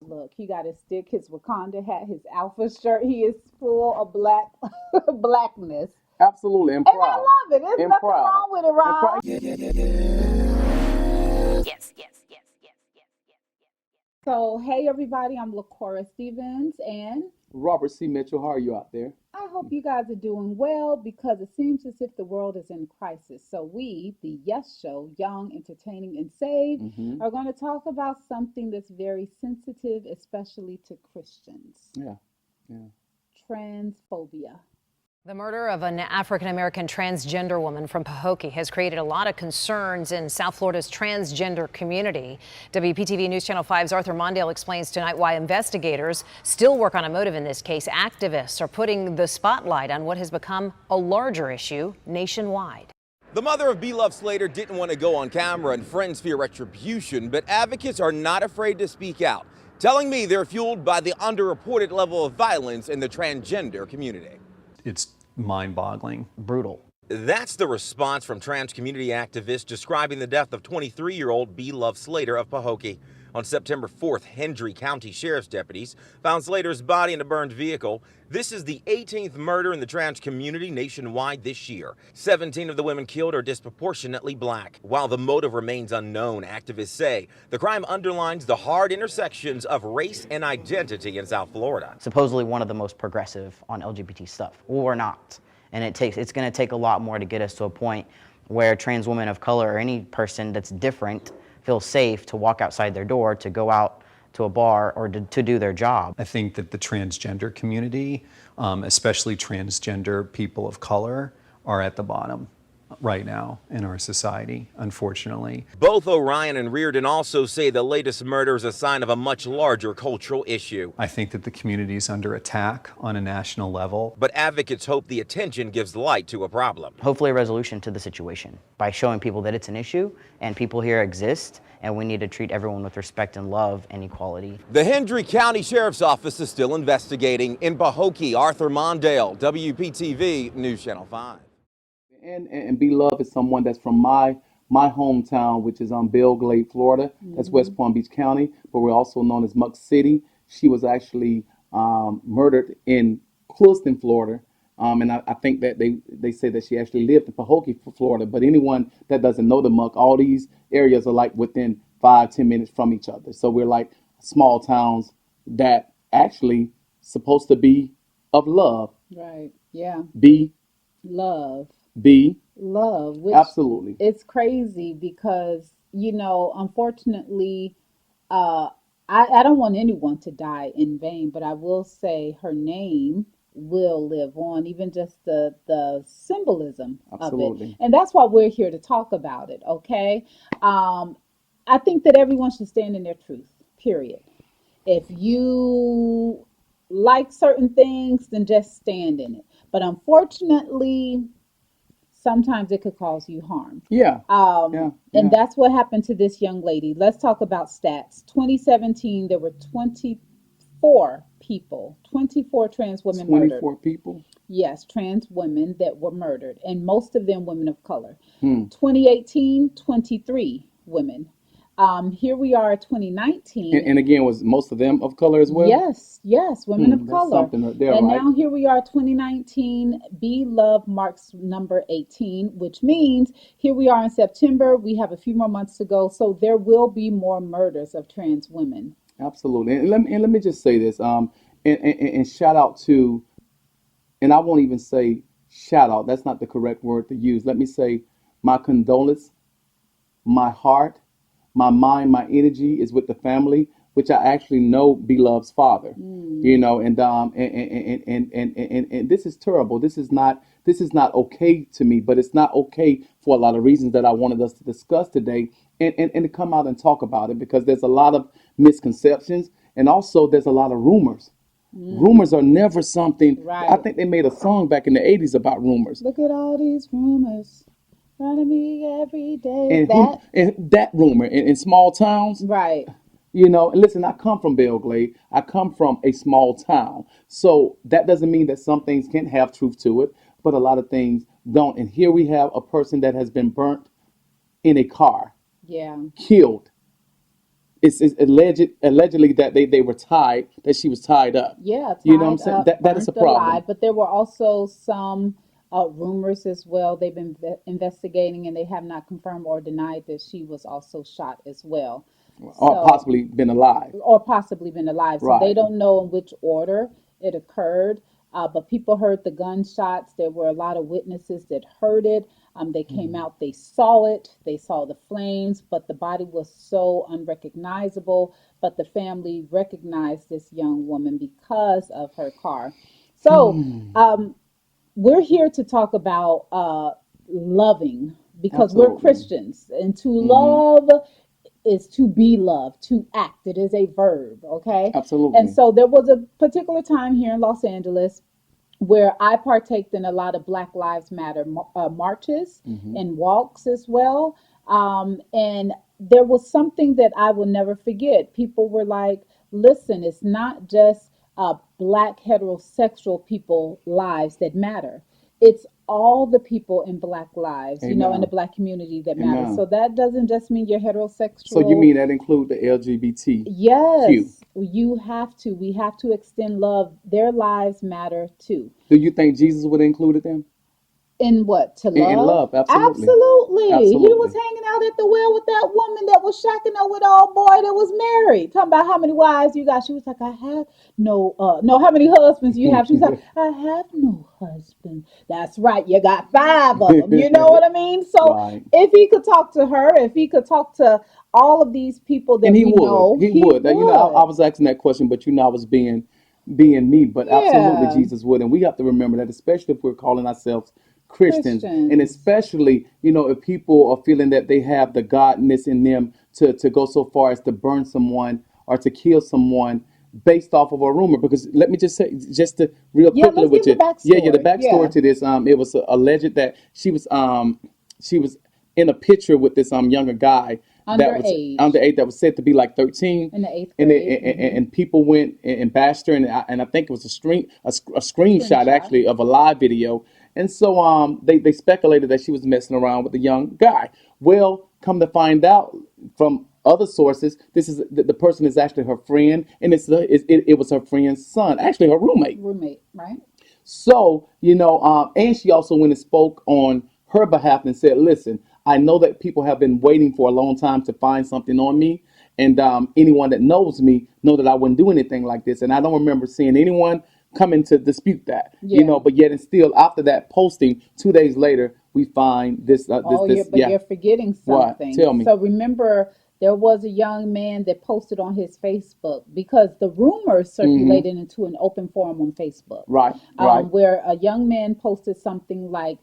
Look, he got his stick, his Wakanda hat, his alpha shirt. He is full of black blackness. Absolutely, and And I proud. love it. There's And nothing proud. wrong with it, And Rob. proud. So, hey everybody, I'm LaCora Stephens, and Robert C. Mitchell, how are you out there? I hope you guys are doing well because it seems as if the world is in crisis. So, we, the Yes Show, Young, Entertaining, and Saved, Mm-hmm. are going to talk about something that's very sensitive, especially to Christians: Yeah, yeah. transphobia. The murder of an African-American transgender woman from Pahokee has created a lot of concerns in South Florida's transgender community. WPTV News Channel 5's Arthur Mondale explains tonight why investigators still work on a motive in this case. Activists are putting the spotlight on what has become a larger issue nationwide. The mother of Beloved Slater didn't want to go on camera, and friends fear retribution, but advocates are not afraid to speak out, telling me they're fueled by the underreported level of violence in the transgender community. It's mind-boggling. Brutal. That's the response from trans community activists describing the death of 23-year-old Beloved Slater of Pahokee. On September 4th, Hendry County Sheriff's deputies found Slater's body in a burned vehicle. This is the 18th murder in the trans community nationwide this year. 17 of the women killed are disproportionately black. While the motive remains unknown, activists say the crime underlines the hard intersections of race and identity in South Florida. Supposedly one of the most progressive on LGBT stuff. Well, we're not. And it's going to take a lot more to get us to a point where trans women of color or any person that's different feel safe to walk outside their door, to go out to a bar, or to do their job. I think that the transgender community, especially transgender people of color, are at the bottom right now in our society, unfortunately. Both Orion and Reardon also say the latest murder is a sign of a much larger cultural issue. I think that the community is under attack on a national level. But advocates hope the attention gives light to a problem. Hopefully a resolution to the situation by showing people that it's an issue and people here exist, and we need to treat everyone with respect and love and equality. The Hendry County Sheriff's Office is still investigating. In Pahokee, Arthur Mondale, WPTV News Channel 5. And Beloved is someone that's from my hometown, which is on Belle Glade, Florida. That's West Palm Beach County, but we're also known as Muck City. She was actually murdered in Clewiston, Florida. And I think that they say that she actually lived in Pahokee, Florida. But anyone that doesn't know the Muck, all these areas are like within 5-10 minutes from each other. So we're like small towns that actually supposed to be of love. Right. Yeah. Be Love. be Love. Which absolutely. it's crazy because, unfortunately, I don't want anyone to die in vain, but I will say her name will live on, even just the symbolism of it. Absolutely. And that's why we're here to talk about it, okay? I think that everyone should stand in their truth, period. If you like certain things, then just stand in it. But unfortunately, sometimes it could cause you harm. Yeah. And that's what happened to this young lady. Let's talk about stats. 2017, there were 24 people, 24 trans women murdered. 24 people. Yes, trans women that were murdered, and most of them women of color. 2018, 23 women. Here we are, 2019. And again, was most of them of color as well? Yes, women of That's color. something right there, And right? now here we are, 2019. Be Love marks number 18, which means here we are in September. We have a few more months to go, so there will be more murders of trans women. Absolutely. And let me just say this. And shout out to, and I won't even say shout out. That's not the correct word to use. Let me say my condolence, my heart, my mind, my energy is with the family, which I actually know Beloved's father. And this is terrible. This is not okay to me, but it's not okay for a lot of reasons that I wanted us to discuss today and to come out and talk about it, because there's a lot of misconceptions, and also there's a lot of rumors. Rumors are never something. Right. I think they made a song back in the 80s about rumors. Look at all these rumors running me every day. And that rumor in small towns. Right. And listen, I come from Belle Glade. I come from a small town. So that doesn't mean that some things can't have truth to it, but a lot of things don't. And here we have a person that has been burnt in a car, Yeah. killed. it's allegedly that they were tied, that she was tied up. Yeah, You know what I'm tied saying? up, That is a burnt problem. alive. But there were also some rumors as well. They've been investigating, and they have not confirmed or denied that she was also shot as well. Or So, possibly been alive. or possibly been alive. So they Right. don't know in which order it occurred. But people heard the gunshots. There were a lot of witnesses that heard it. They came out, they saw it, they saw the flames, but the body was so unrecognizable. But the family recognized this young woman because of her car. So we're here to talk about loving because we're Absolutely. Christians, and to love is to be loved, to act. It is a verb, okay? And Absolutely. so there was a particular time here in Los Angeles where I partaked in a lot of Black Lives Matter marches and walks as well. And there was something that I will never forget. People were like, listen, it's not just Black heterosexual people lives that matter. It's all the people in Black lives, in the Amen. Black community that matter. So Amen. that doesn't just mean you're So you heterosexual. mean that include the LGBTQ? Yes, you have to. We have to extend love. Their lives matter too. Do you think Jesus would have included them? In what? To In love? love, absolutely. Absolutely. He was Absolutely. hanging out at the well with that woman that was shacking up with old boy that was married. Talking about how many wives you got. She was like, I have no, how many husbands you have? She was like, I have no husband. That's right. You got five of them. You know what I mean? So Right. if he could talk to her, if he could talk to all of these people And that we know, he he would. I would. was asking that question, but I was being me. But absolutely, Yeah. Jesus would, and we have to remember that, especially if we're calling ourselves Christians, and Christians. especially if people are feeling that they have the godness in them to go so far as to burn someone or to kill someone based off of a rumor. Because let me just say, just to real Yeah, quickly let's with give the you, yeah, the backstory. backstory Yeah. to this, it was alleged that she was in a picture with this younger guy that was Underage underage, that was said to be like 13, in the eighth and grade. and people went and bashed her, and I think it was a screenshot Screenshot. actually of a live video. And so they speculated that she was messing around with a young guy. Well, come to find out from other sources, this is the person is actually her friend, and it was her friend's son, actually her roommate. Roommate, right? So, and she also went and spoke on her behalf and said, listen, I know that people have been waiting for a long time to find something on me. And anyone that knows me know that I wouldn't do anything like this. And I don't remember seeing anyone coming to dispute that, Yeah. but yet and still after that posting, 2 days later, we find Oh, but yeah. you're forgetting What? something. Tell me. So remember, there was a young man that posted on his Facebook because the rumors circulated into an open forum on Facebook, Right, right. where a young man posted something like,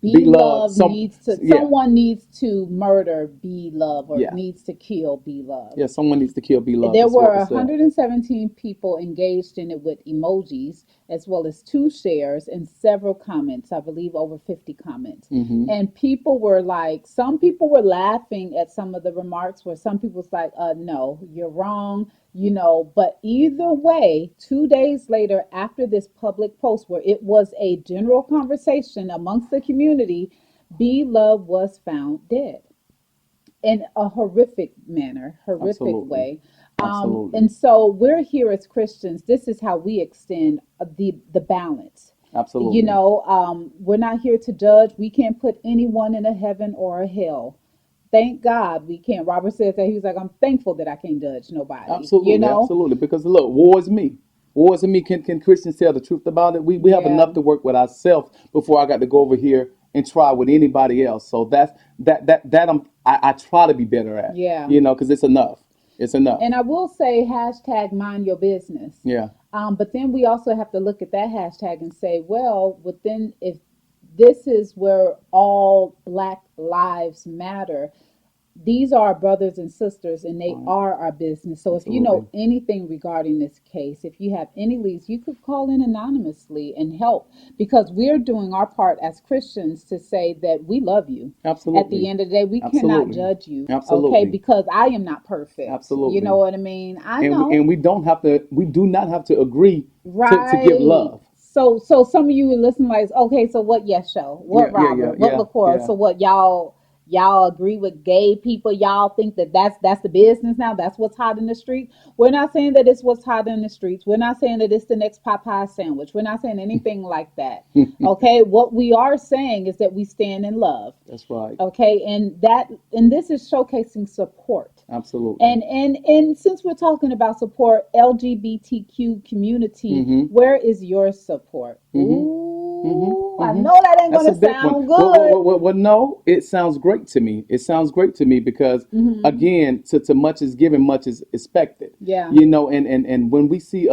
Be "Be loved. love needs to Yeah, someone needs to murder Be love or yeah. needs to kill Be love." Yeah, someone needs to kill, be loved. There That's what were it said. 117 people engaged in it with emojis, as well as 2 shares and several comments. I believe over 50 comments. And people were like, some people were laughing at some of the remarks, where some people was like, no, you're wrong, But either way, 2 days later, after this public post, where it was a general conversation amongst the community, B Love was found dead in a horrific manner, horrific Absolutely. way. Absolutely. And so we're here as Christians. This is how we extend the balance. Absolutely. We're not here to judge. We can't put anyone in a heaven or a hell. Thank God we can't. Robert says that he was like, I'm thankful that I can't judge nobody. Absolutely. Absolutely. Because look, war is me. War is in me. Can Christians tell the truth about it? We have Yeah. enough to work with ourselves before I got to go over here and try with anybody else. So I try to be better at. Yeah. Because it's enough. It's enough. And I will say hashtag mind your business. Yeah. But then we also have to look at that hashtag and say, well, if this is where all Black lives matter, these are our brothers and sisters, and they are our business. So if you know Absolutely. anything regarding this case, if you have any leads, you could call in anonymously and help, because we're doing our part as Christians to say that we love you. Absolutely. At the end of the day, we cannot Absolutely. judge you. Absolutely. Okay, because I am not perfect. Absolutely. You know what I mean? I And know. we don't have to. We do not have to agree to give Right. love. So some of you listen like, okay, so what? Yes, show. What, Yeah. Yeah. Robert? Yeah. What, Yeah. LaCora? Yeah. So what, y'all? Y'all agree with gay people. Y'all think that that's the business now. That's what's hot in the street. We're not saying that it's what's hot in the streets. We're not saying that it's the next Popeye sandwich. We're not saying anything like that. Okay. What we are saying is that we stand in love. That's right. Okay. And this is showcasing support. Absolutely. And since we're talking about support, LGBTQ community, where is your support? Ooh, I know that ain't That's gonna a big sound one. good. Well, no, it sounds great to me. It sounds great to me because, again, to much is given, much is expected. Yeah. You know, and when we see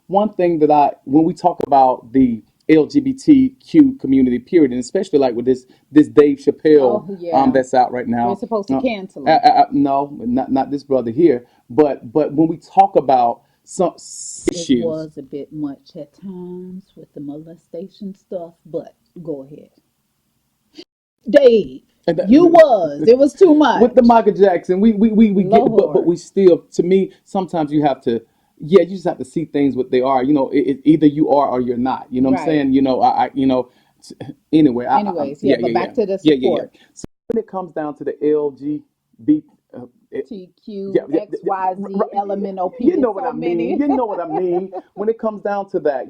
one thing that when we talk about the LGBTQ community, period, and especially like with this Dave Chappelle, Oh, yeah. that's out right now. We're supposed to cancel him. No, not this brother here, but when we talk about some It issues. was a bit much at times with the molestation stuff, but go ahead. Dave, it was too much. With the Michael Jackson, we get, but Lord. we still, to me, sometimes you have to, you just have to see things what they are. You know, either you are or you're not. You know what I'm Right. saying? You know, anyway. Anyways, but back to the support. So when it comes down to the LGBT, TQ, yeah, XYZ, elemental P. you know what so I mean. many. You know what I mean. When it comes down to that,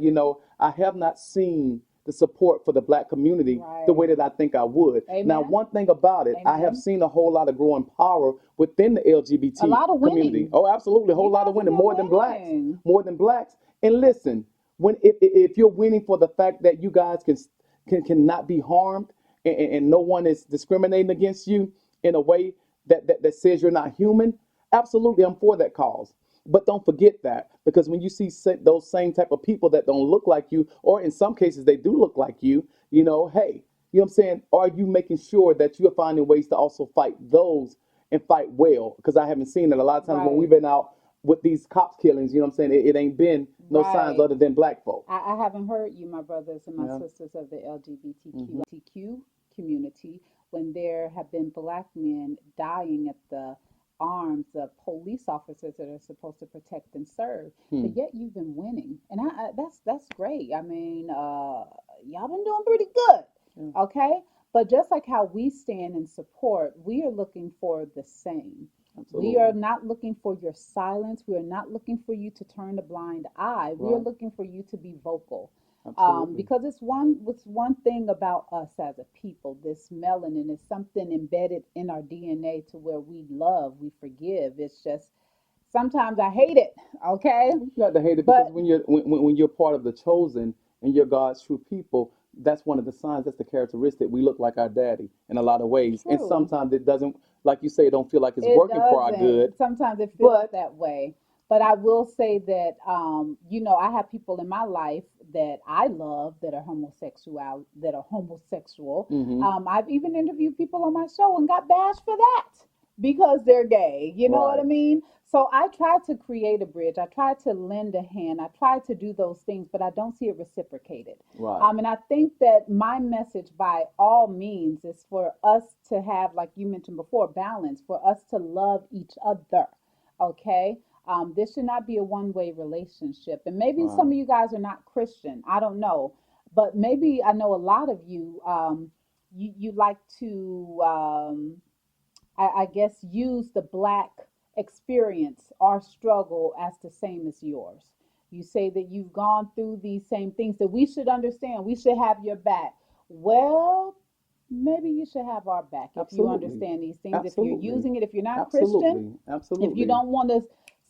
I have not seen the support for the Black community Right. the way that I think I would. Amen. Now, one thing about it, I have seen a whole lot of growing power within the LGBT A lot of community. winning. Oh, absolutely, a whole You lot of guys winning, are more than winning. blacks, more than blacks. And listen, if you're winning for the fact that you guys cannot be harmed and no one is discriminating against you in a way that says you're not human, absolutely, I'm for that cause. But don't forget that, because when you see those same type of people that don't look like you, or in some cases they do look like you, hey, you know what I'm saying? Are you making sure that you're finding ways to also fight those and fight well? Because I haven't seen it a lot of times when we've been out with these cops killings. You know what I'm saying? It ain't been no signs Right. other than black folk. I haven't heard you, my brothers and my Yeah. sisters of the LGBTQ community, when there have been black men dying at the arms of police officers that are supposed to protect and serve, but yet you've been winning, and that's great. I mean, y'all been doing pretty good, okay? But just like how we stand in support, we are looking for the same. We are not looking for your silence. We are not looking for you to turn a blind eye. We are Right. looking for you to be vocal. Absolutely. Because it's one thing about us as a people. This melanin is something embedded in our DNA to where we love, we forgive. It's just sometimes I hate it. Okay, You got to hate it because but when you're part of the chosen and you're God's true people, that's one of the signs. That's the characteristic. We look like our daddy in a lot of ways, and true. sometimes it doesn't, like you say, it don't feel like it's It working for our doesn't. good. Sometimes it feels But that way. But I will say that, I have people in my life that I love that are homosexual. I've even interviewed people on my show and got bashed for that because they're gay. You know what I right, mean? So I try to create a bridge. I try to lend a hand. I try to do those things, but I don't see it reciprocated. right, And I think that my message, by all means, is for us to have, like you mentioned before, balance, for us to love each other. Okay. This should not be a one-way relationship. And maybe some right. of you guys are not Christian. I don't know. But maybe I know a lot of you, you like to, I guess, use the black experience or struggle as the same as yours. You say that you've gone through these same things, that we should understand, we should have your back. Well, maybe you should have our back if you Absolutely, understand these things. If you're absolutely, using it, if you're not Christian, absolutely, if you absolutely. don't want to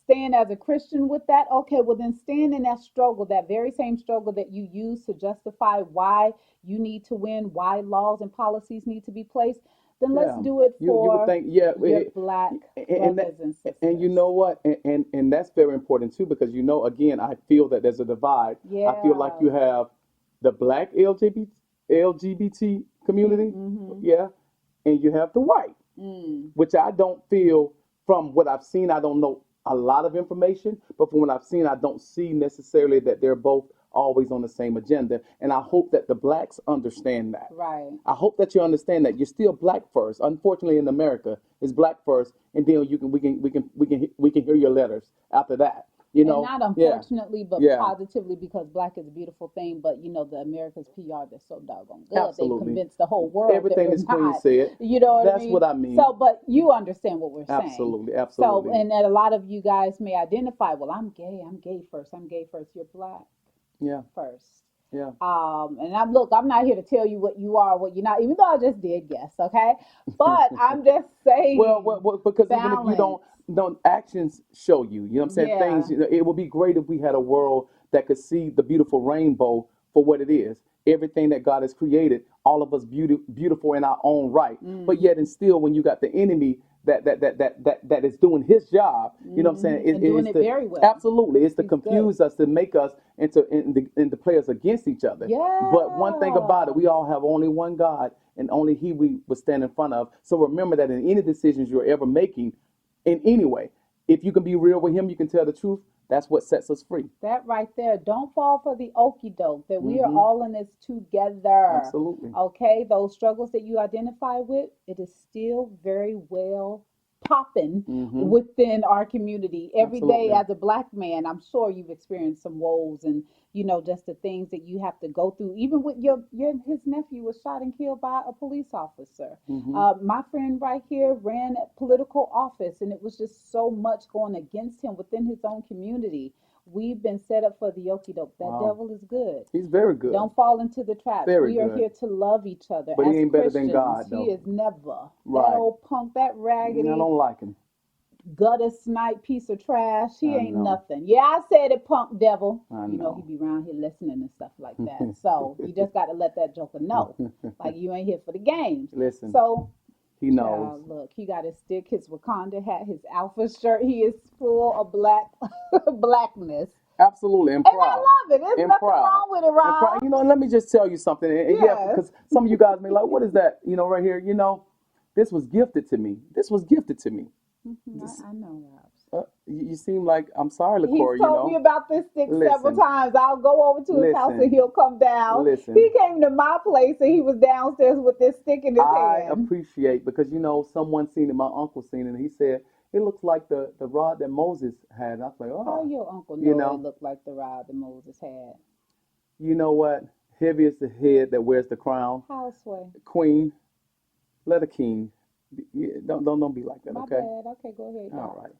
stand as a Christian with that, okay, well then stand in that struggle, that very same struggle that you use to justify why you need to win, why laws and policies need to be placed. Then let's Yeah, do it you would for think, yeah, your black brothers and and you sisters. know what, and that's very important too, because again, I feel that there's a divide. I feel like Yeah. you have the black LGBT community, Mm-hmm. yeah, and you have the white, Mm. which I don't feel, from what I've seen, I don't know a lot of information, but from what I've seen, I don't see necessarily that they're both always on the same agenda. And I hope that the blacks understand that. Right. I hope that you understand that you're still black first. Unfortunately, in America, it's black first, and then we can hear your letters after that. You And know, not yeah, unfortunately, but yeah, positively, because black is a beautiful thing. But the America's PR, they're so doggone good. They've absolutely. convinced the whole world that Everything we're this queen not. said, You know what I that's what mean? I mean. So, but you understand what we're saying. Absolutely, So, absolutely. and that a lot of you guys may identify, well, I'm gay. I'm gay first. I'm gay first. You're black Yeah, first. yeah. And I'm not here to tell you what you are, what you're not, even though I just did guess, okay? But I'm just saying Because even if you balance. don't actions show you. You know what I'm saying? Yeah. Things. It would be great if we had a world that could see the beautiful rainbow for what it is. Everything that God has created, all of us beautiful in our own right. But yet and still, when you got the enemy that is doing his job, you know what I'm saying? And doing It's it to, very well. absolutely, it's to He's good. confuse us, to make us into players against each other. But one thing about it, we all have only one God, and only He we would stand in front of. So remember that in any decisions you're ever making, in any way, if you can be real with Him, you can tell the truth. That's what sets us free. That right there. Don't fall for the okie doke, that we are all in this together. Absolutely. Okay? Those struggles that you identify with, it is still very well popping within our community. Every day Absolutely. as a black man, I'm sure you've experienced some woes and just the things that you have to go through. Even with his nephew was shot and killed by a police officer. My friend right here ran a political office, and it was just so much going against him within his own community. We've been set up for the okie doke. That Wow. devil is good. He's very good. Don't fall into the traps. Very We are good. here to love each other But he as ain't better Christians. than God, though. He is never. Right. That old punk, that raggedy, I don't like him. gutter snipe piece of trash. He I ain't know. nothing. Yeah, I said it, punk devil. I He know. be around here listening and stuff like that. So you just got to let that joker know, like you ain't here for the games. Listen. So He knows. look, he got his stick, his Wakanda hat, his alpha shirt. He is full of blackness. Absolutely, and And proud. I love it. There's And nothing proud. wrong with it, And Rob. proud. Let me just tell you something. And yeah, Yes. because some of you guys may be like, what is that? Right here. This was gifted to me. This was gifted to me. I know, Rob. You seem like, I'm sorry, He's LaCora, told me about this stick several Listen. times. I'll go over to his house Listen. and he'll come down. Listen. He came to my place and he was downstairs with this stick in his I hand. appreciate, because someone seen it, my uncle seen it, and he said it looks like the rod that Moses had. And I was like, oh, How your uncle know it looked like the rod that Moses had? You know what? Heavy is the head that wears the crown. Houseway. Queen, let a king. Don't be like that, My okay? bad. Okay, go ahead. All right.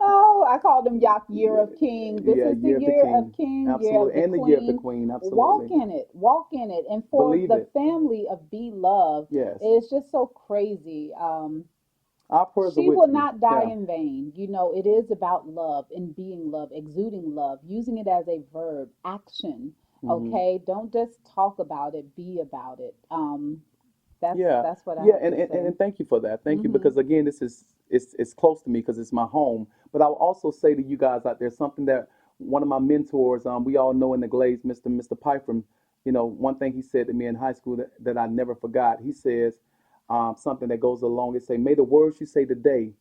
Oh, I called him year of king. This Yeah, is the year of the year king. of king, Absolutely. year of And the the year of the queen. queen, absolutely. Walk in it. And for Believe the it. family of Be Loved, Yes. it's just so crazy. Our prayers are She with will you. not die Yeah. in vain. It is about love and being love, exuding love, using it as a verb, action. Okay, don't just talk about it, be about it. That's what I Yeah, have and, to and say. and thank you for that. Thank you, because again, this is it's close to me because it's my home. But I will also say to you guys out there something that one of my mentors, we all know in the Glades, Mr. Pyfram, one thing he said to me in high school that I never forgot. He says something that goes along. It say, "May the words you say today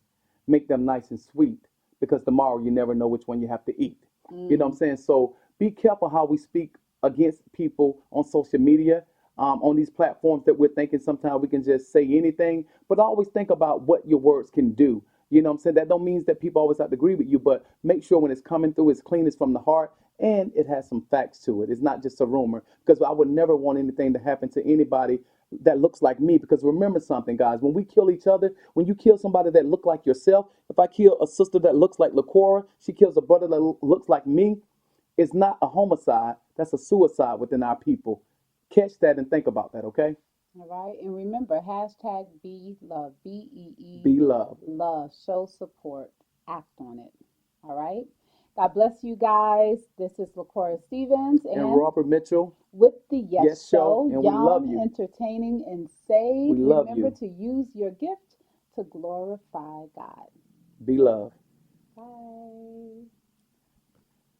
make them nice and sweet, because tomorrow you never know which one you have to eat." You know what I'm saying? So be careful how we speak against people on social media. On these platforms that we're thinking sometimes we can just say anything, but always think about what your words can do. You know what I'm saying? That don't mean that people always have to agree with you, but make sure when it's coming through, it's clean, it's from the heart, and it has some facts to it. It's not just a rumor, because I would never want anything to happen to anybody that looks like me. Because remember something, guys, when we kill each other, when you kill somebody that look like yourself, if I kill a sister that looks like LaCora, she kills a brother that looks like me, it's not a homicide, that's a suicide within our people. Catch that and think about that, okay? All right, and remember, hashtag Be Love, BEE, Be loved. love, show support, act on it. All right. God bless you guys. This is LaCora Stephens And Robert Mitchell with the Yes Show. And we Young, love you. entertaining, and saved. We love Remember you. to use your gift to glorify God. Be loved. Bye.